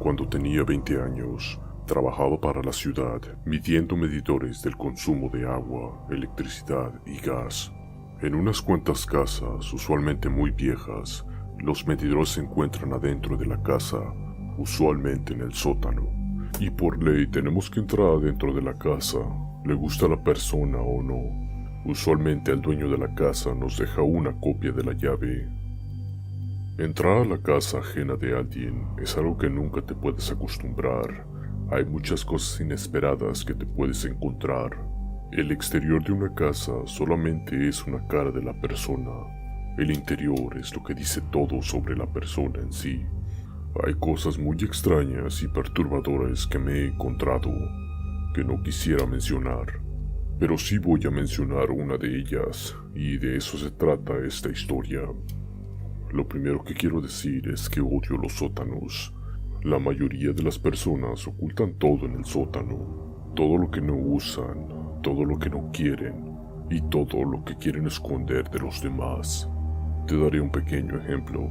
Cuando tenía 20 años, trabajaba para la ciudad midiendo medidores del consumo de agua, electricidad y gas. En unas cuantas casas, usualmente muy viejas, los medidores se encuentran adentro de la casa, usualmente en el sótano. Y por ley tenemos que entrar adentro de la casa, le gusta a la persona o no. Usualmente el dueño de la casa nos deja una copia de la llave. Entrar a la casa ajena de alguien es algo que nunca te puedes acostumbrar. Hay muchas cosas inesperadas que te puedes encontrar. El exterior de una casa solamente es una cara de la persona. El interior es lo que dice todo sobre la persona en sí. Hay cosas muy extrañas y perturbadoras que me he encontrado que no quisiera mencionar, pero sí voy a mencionar una de ellas, y de eso se trata esta historia. Lo primero que quiero decir es que odio los sótanos. La mayoría de las personas ocultan todo en el sótano, todo lo que no usan, todo lo que no quieren y todo lo que quieren esconder de los demás. Te daré un pequeño ejemplo.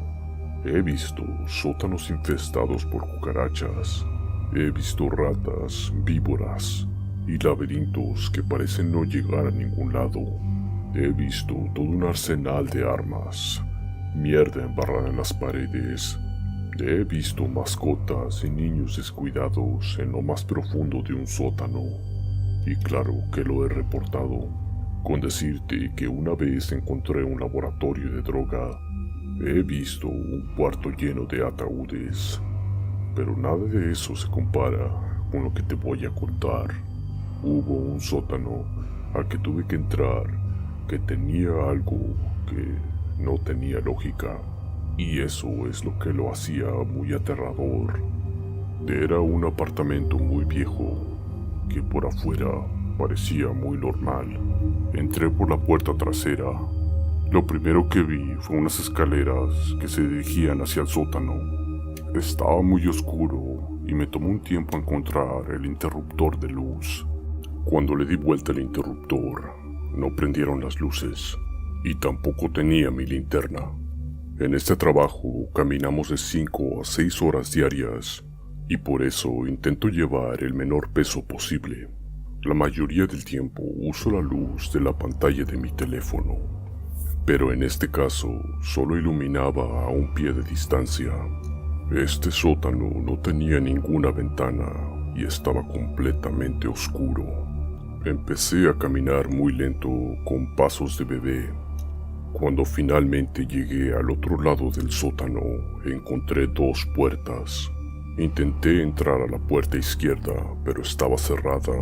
He visto sótanos infestados por cucarachas. He visto ratas, víboras y laberintos que parecen no llegar a ningún lado. He visto todo un arsenal de armas, mierda embarrada en las paredes. He visto mascotas y niños descuidados en lo más profundo de un sótano. Y claro que lo he reportado, con decirte que una vez encontré un laboratorio de droga. He visto un cuarto lleno de ataúdes, pero nada de eso se compara con lo que te voy a contar. Hubo un sótano al que tuve que entrar que tenía algo que no tenía lógica, y eso es lo que lo hacía muy aterrador. Era un apartamento muy viejo que por afuera parecía muy normal. Entré por la puerta trasera. Lo primero que vi fue unas escaleras que se dirigían hacia el sótano. Estaba muy oscuro y me tomó un tiempo encontrar el interruptor de luz. Cuando le di vuelta al interruptor, no prendieron las luces y tampoco tenía mi linterna. En este trabajo caminamos de 5 a 6 horas diarias y por eso intento llevar el menor peso posible. La mayoría del tiempo uso la luz de la pantalla de mi teléfono, pero en este caso solo iluminaba a un pie de distancia. Este sótano no tenía ninguna ventana y estaba completamente oscuro. Empecé a caminar muy lento con pasos de bebé. Cuando finalmente llegué al otro lado del sótano, encontré 2 puertas. Intenté entrar a la puerta izquierda, pero estaba cerrada.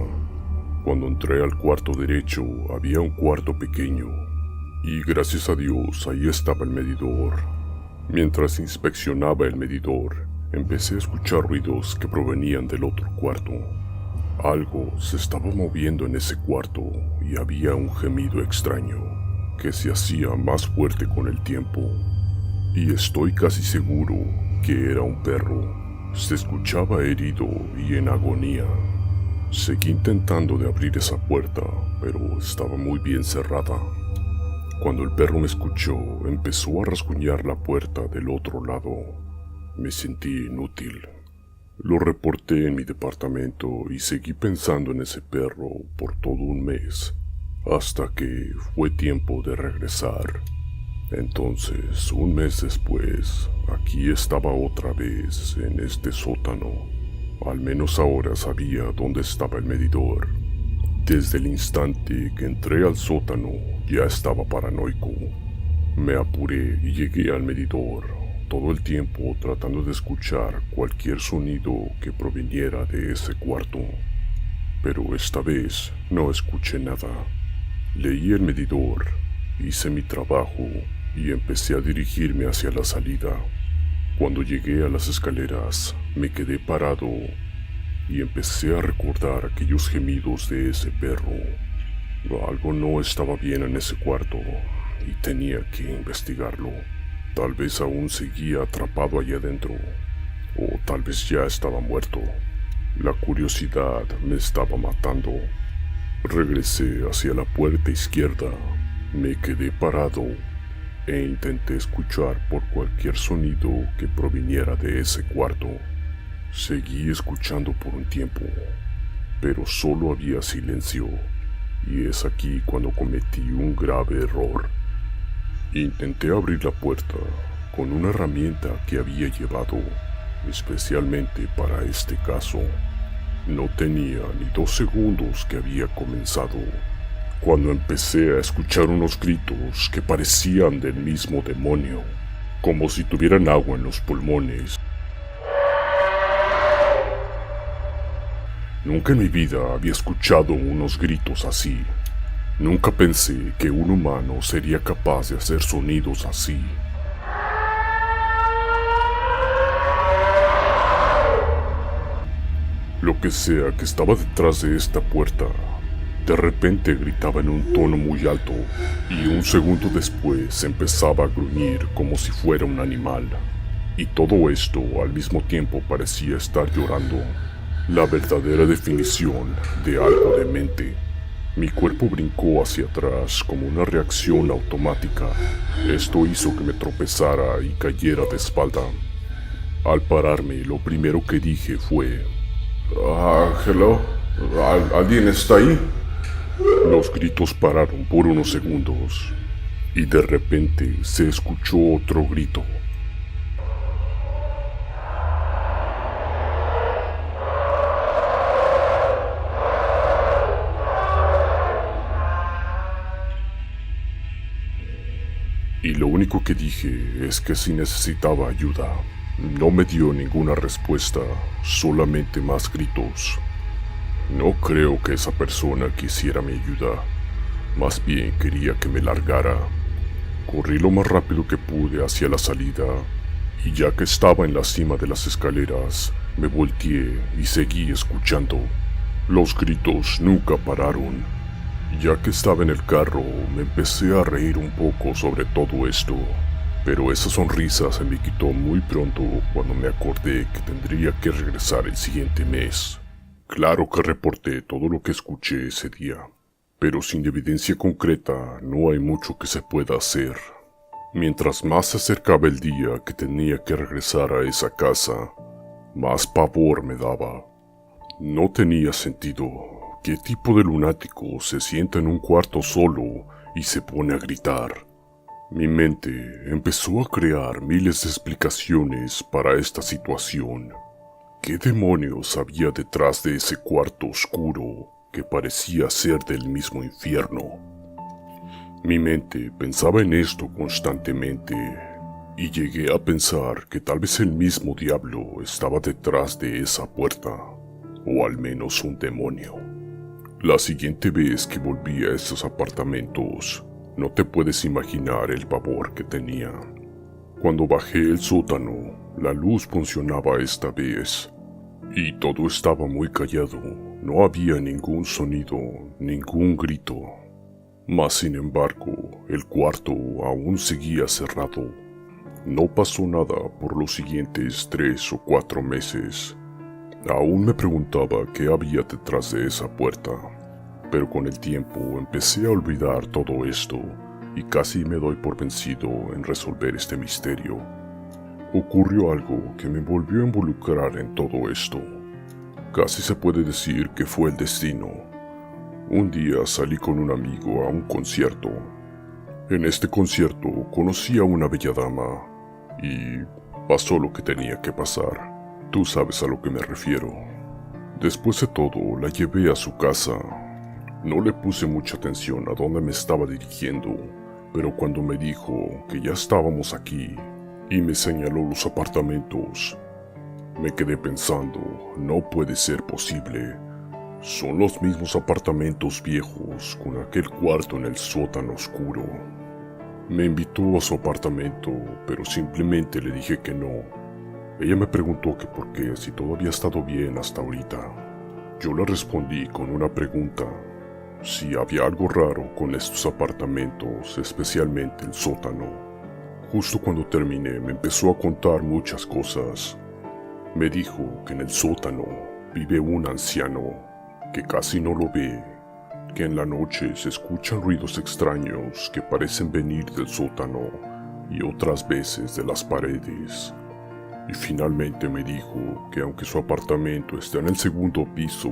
Cuando entré al cuarto derecho, había un cuarto pequeño. Y gracias a Dios, ahí estaba el medidor. Mientras inspeccionaba el medidor, empecé a escuchar ruidos que provenían del otro cuarto. Algo se estaba moviendo en ese cuarto y había un gemido extraño que se hacía más fuerte con el tiempo. Y estoy casi seguro que era un perro. Se escuchaba herido y en agonía. Seguí intentando de abrir esa puerta, pero estaba muy bien cerrada. Cuando el perro me escuchó, empezó a rasguñar la puerta del otro lado. Me sentí inútil. Lo reporté en mi departamento y seguí pensando en ese perro por todo un mes, hasta que fue tiempo de regresar. Entonces, un mes después, aquí estaba otra vez en este sótano. Al menos ahora sabía dónde estaba el medidor. Desde el instante que entré al sótano, ya estaba paranoico. Me apuré y llegué al medidor, todo el tiempo tratando de escuchar cualquier sonido que proviniera de ese cuarto. Pero esta vez no escuché nada. Leí el medidor, hice mi trabajo y empecé a dirigirme hacia la salida. Cuando llegué a las escaleras, me quedé parado y empecé a recordar aquellos gemidos de ese perro. Algo no estaba bien en ese cuarto y tenía que investigarlo. Tal vez aún seguía atrapado allá adentro, o tal vez ya estaba muerto. La curiosidad me estaba matando. Regresé hacia la puerta izquierda, me quedé parado e intenté escuchar por cualquier sonido que proviniera de ese cuarto. Seguí escuchando por un tiempo, pero solo había silencio, y es aquí cuando cometí un grave error. Intenté abrir la puerta con una herramienta que había llevado especialmente para este caso. No tenía ni 2 segundos que había comenzado, cuando empecé a escuchar unos gritos que parecían del mismo demonio, como si tuvieran agua en los pulmones. Nunca en mi vida había escuchado unos gritos así. Nunca pensé que un humano sería capaz de hacer sonidos así. Lo que sea que estaba detrás de esta puerta, de repente gritaba en un tono muy alto, y un segundo después empezaba a gruñir como si fuera un animal. Y todo esto al mismo tiempo parecía estar llorando. La verdadera definición de algo demente. Mi cuerpo brincó hacia atrás como una reacción automática. Esto hizo que me tropezara y cayera de espalda. Al pararme, lo primero que dije fue: hello, ¿alguien está ahí? Los gritos pararon por unos segundos, y de repente se escuchó otro grito. Y lo único que dije es que si necesitaba ayuda. No me dio ninguna respuesta, solamente más gritos. No creo que esa persona quisiera mi ayuda. Más bien quería que me largara. Corrí lo más rápido que pude hacia la salida, y ya que estaba en la cima de las escaleras, me volteé y seguí escuchando. Los gritos nunca pararon. Ya que estaba en el carro, me empecé a reír un poco sobre todo esto, pero esa sonrisa se me quitó muy pronto cuando me acordé que tendría que regresar el siguiente mes. Claro que reporté todo lo que escuché ese día, pero sin evidencia concreta no hay mucho que se pueda hacer. Mientras más se acercaba el día que tenía que regresar a esa casa, más pavor me daba. No tenía sentido. ¿Qué tipo de lunático se sienta en un cuarto solo y se pone a gritar? Mi mente empezó a crear miles de explicaciones para esta situación. ¿Qué demonios había detrás de ese cuarto oscuro que parecía ser del mismo infierno? Mi mente pensaba en esto constantemente, y llegué a pensar que tal vez el mismo diablo estaba detrás de esa puerta, o al menos un demonio. La siguiente vez que volví a esos apartamentos, no te puedes imaginar el pavor que tenía. Cuando bajé el sótano, la luz funcionaba esta vez, y todo estaba muy callado. No había ningún sonido, ningún grito. Mas sin embargo, el cuarto aún seguía cerrado. No pasó nada por los siguientes 3 o 4 meses. Aún me preguntaba qué había detrás de esa puerta, pero con el tiempo empecé a olvidar todo esto y casi me doy por vencido en resolver este misterio. Ocurrió algo que me volvió a involucrar en todo esto. Casi se puede decir que fue el destino. Un día salí con un amigo a un concierto. En este concierto conocí a una bella dama y pasó lo que tenía que pasar. Tú sabes a lo que me refiero. Después de todo, la llevé a su casa. No le puse mucha atención a dónde me estaba dirigiendo, pero cuando me dijo que ya estábamos aquí y me señaló los apartamentos, me quedé pensando, no puede ser posible. Son los mismos apartamentos viejos con aquel cuarto en el sótano oscuro. Me invitó a su apartamento, pero simplemente le dije que no. Ella me preguntó que por qué, si todo había estado bien hasta ahorita. Yo le respondí con una pregunta: si había algo raro con estos apartamentos, especialmente el sótano. Justo cuando terminé, me empezó a contar muchas cosas. Me dijo que en el sótano vive un anciano, que casi no lo ve, que en la noche se escuchan ruidos extraños que parecen venir del sótano y otras veces de las paredes. y finalmente me dijo que aunque su apartamento está en el segundo piso,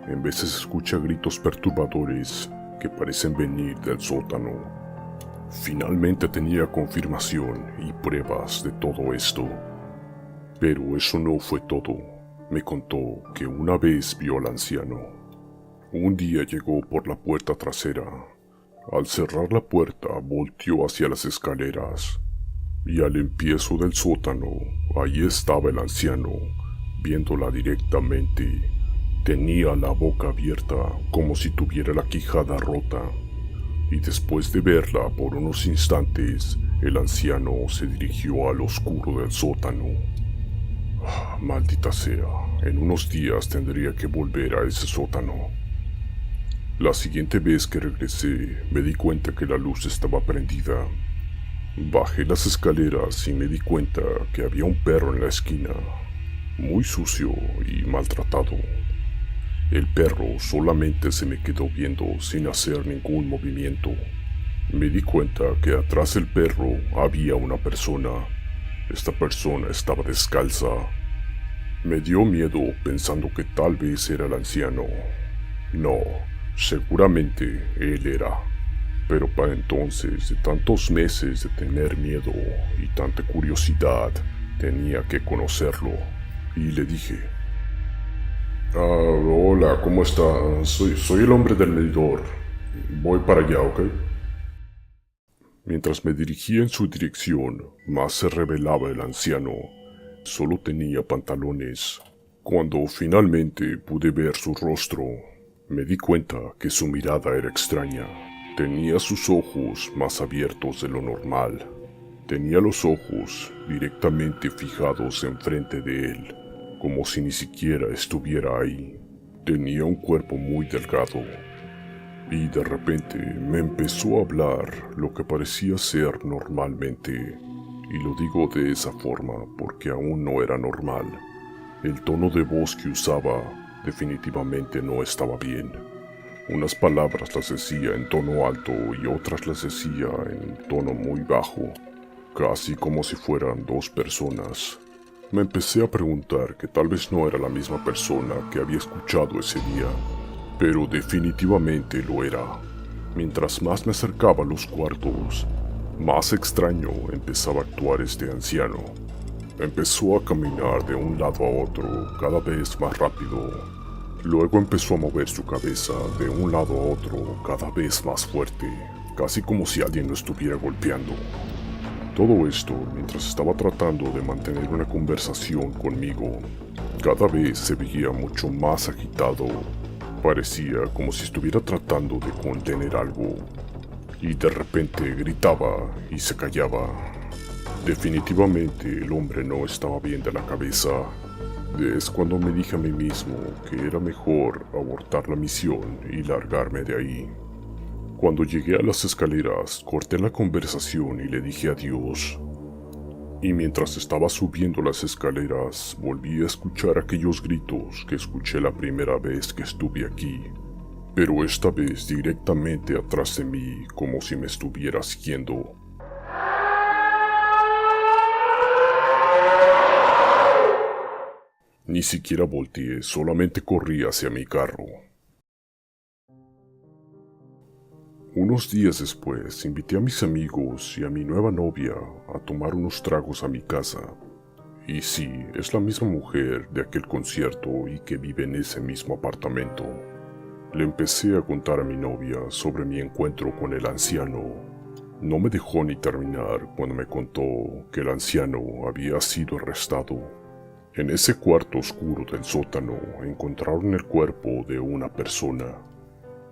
en veces escucha gritos perturbadores que parecen venir del sótano. Finalmente tenía confirmación y pruebas de todo esto. Pero eso no fue todo. Me contó que una vez vio al anciano. Un día llegó por la puerta trasera. Al cerrar la puerta, volteó hacia las escaleras. Y al empiezo del sótano, ahí estaba el anciano, viéndola directamente. Tenía la boca abierta, como si tuviera la quijada rota. Y después de verla por unos instantes, el anciano se dirigió al oscuro del sótano. Maldita sea, en unos días tendría que volver a ese sótano. La siguiente vez que regresé, me di cuenta que la luz estaba prendida. Bajé las escaleras y me di cuenta que había un perro en la esquina, muy sucio y maltratado. El perro solamente se me quedó viendo sin hacer ningún movimiento. Me di cuenta que atrás del perro había una persona. Esta persona estaba descalza. Me dio miedo pensando que tal vez era el anciano. No, seguramente él era. Pero para entonces, de tantos meses de tener miedo y tanta curiosidad, tenía que conocerlo. Y le dije: hola, ¿cómo está? Soy el hombre del medidor. Voy para allá, ¿ok? Mientras me dirigía en su dirección, más se revelaba el anciano. Solo tenía pantalones. Cuando finalmente pude ver su rostro, me di cuenta que su mirada era extraña. Tenía sus ojos más abiertos de lo normal. Tenía los ojos directamente fijados enfrente de él, como si ni siquiera estuviera ahí. Tenía un cuerpo muy delgado. Y de repente me empezó a hablar lo que parecía ser normalmente. Y lo digo de esa forma porque aún no era normal. El tono de voz que usaba definitivamente no estaba bien. Unas palabras las decía en tono alto y otras las decía en tono muy bajo, casi como si fueran dos personas. Me empecé a preguntar que tal vez no era la misma persona que había escuchado ese día, pero definitivamente lo era. Mientras más me acercaba a los cuartos, más extraño empezaba a actuar este anciano. Empezó a caminar de un lado a otro cada vez más rápido. Luego empezó a mover su cabeza de un lado a otro cada vez más fuerte, casi como si alguien lo estuviera golpeando. Todo esto mientras estaba tratando de mantener una conversación conmigo. Cada vez se veía mucho más agitado. Parecía como si estuviera tratando de contener algo. Y de repente gritaba y se callaba. Definitivamente el hombre no estaba bien de la cabeza. Es cuando me dije a mí mismo que era mejor abortar la misión y largarme de ahí. Cuando llegué a las escaleras, corté la conversación y le dije adiós. Y mientras estaba subiendo las escaleras, volví a escuchar aquellos gritos que escuché la primera vez que estuve aquí, pero esta vez directamente atrás de mí, como si me estuviera siguiendo. Ni siquiera volteé, solamente corrí hacia mi carro. Unos días después, invité a mis amigos y a mi nueva novia a tomar unos tragos a mi casa. Y sí, es la misma mujer de aquel concierto y que vive en ese mismo apartamento. Le empecé a contar a mi novia sobre mi encuentro con el anciano. No me dejó ni terminar cuando me contó que el anciano había sido arrestado. En ese cuarto oscuro del sótano encontraron el cuerpo de una persona,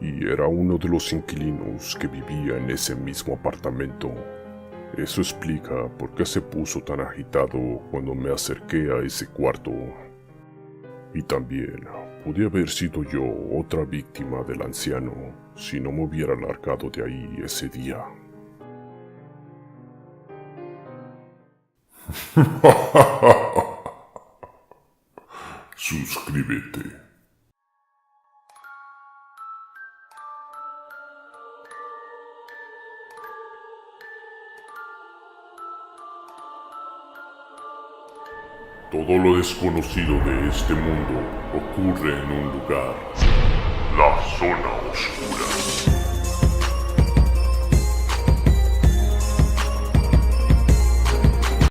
y era uno de los inquilinos que vivía en ese mismo apartamento. Eso explica por qué se puso tan agitado cuando me acerqué a ese cuarto. Y también pude haber sido yo otra víctima del anciano si no me hubiera largado de ahí ese día. Suscríbete. Todo lo desconocido de este mundo ocurre en un lugar. La Zona Oscura.